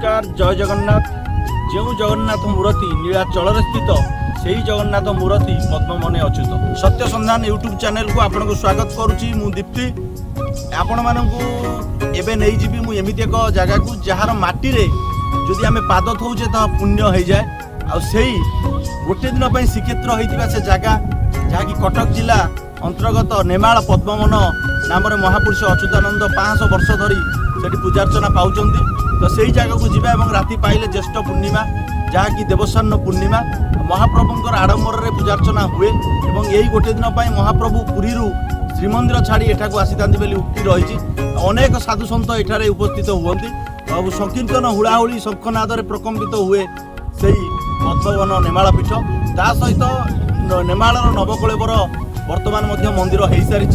नमस्कार जय जगन्नाथ। जो जगन्नाथ मूर्ति नीलाचल स्थित से ही जगन्नाथ मूर्ति पद्ममने अच्युत सत्य संधान यूट्यूब चैनल को आपन को स्वागत करुच्ची। मु दीप्ति आपण मानू एवं नहीं जीवी मुझे एक जगह को जार माटी रे जदि आम पाद थौचे तो पुण्य हो जाए आ गोटे दिन पर श्रीक्षेत्र होता से जगह जहाँकि कटक जिला अंतर्गत नेमाल पद्ममन नाम महापुरुष अच्युतानंद 500 वर्ष धरी से पूजार्चना पाँच तो से जगह को जीवा और राति पाइले ज्येष्ठ पूर्णिमा जहाँकि देवसान्न पूर्णिमा महाप्रभुंर आडम्बर में पूजार्चना हुए और यही गोटे दिन पर महाप्रभु पुरी श्रीमंदिर छाड़ी एठाक आसी बोली उक्ति रही। अनेक साधु सन्त एठारे उपस्थित हुए और संकीर्तन हुड़ाहुड़ी शंखनाद प्रकम्पित हुए से पद्मवन नेमाल पीठ ता सहित नेमाल नवकलेवर वर्तमान मंदिर हो सारी।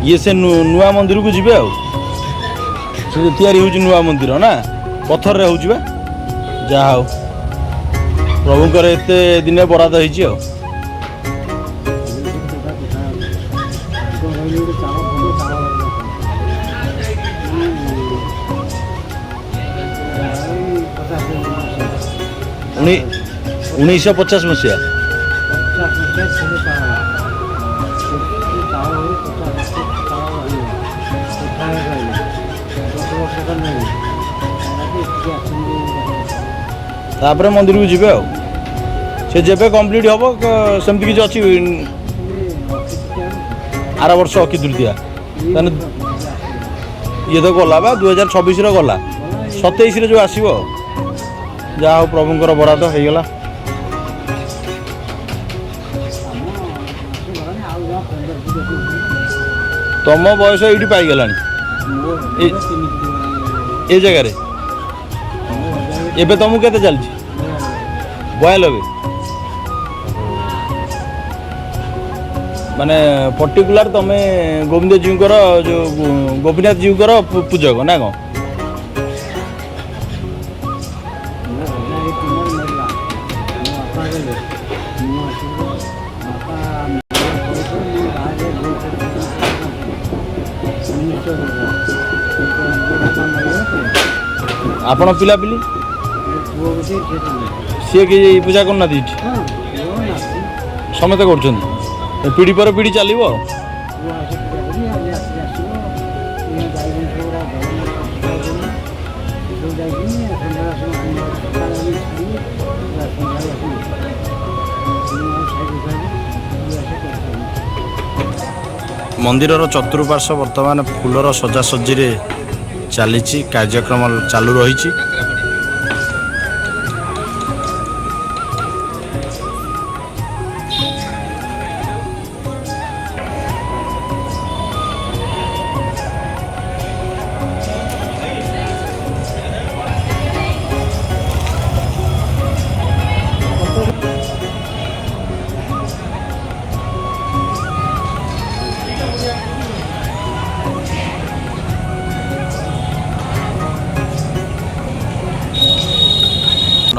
ये से नुआ मंदिर को जीवे या नुआ मंदिर ना पत्थर रे होउची बा जा हो प्रभुंकर एते दिन बराद होईची हो। उन्नीस 50 मसीहा तापर मंदिर को जीवे से जेबे कंप्लीट हम सेमती किसी अच्छी आर वर्ष अक्षय तृतीया ये तो गला बा 2026 गला 27 जो आसो जहाँ प्रभुंर बराद हो गला। तुम बयस ये पाईगला ए जगार एबे तुमको केते चलछि 92 माने पर्टिकुलर तमे गोविंद जी जो गोपीनाथ जी पूजक ना कौन आपण पिला पिली सी कि पूजा करना समस्त कर पीढ़ी पर पीढ़ी चलो मंदिर चतुर्पार्श्व वर्तमान फूलर सजासजी चली कार्यक्रम चालू रही।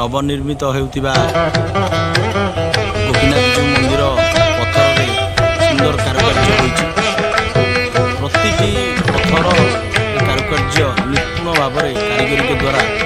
ନବନିର୍ମିତ ହେଉଥିବା ଗୋପୀନାଥ ମନ୍ଦିର ପଥରରେ ସୁନ୍ଦର କାରୁକାର୍ଯ୍ୟ ହୋଇଛି। ପ୍ରତିଟି ପଥର କାରୁକାର୍ଯ୍ୟ ନିପୁଣ ଭାବରେ କାରିଗରୀଙ୍କ ଦ୍ୱାରା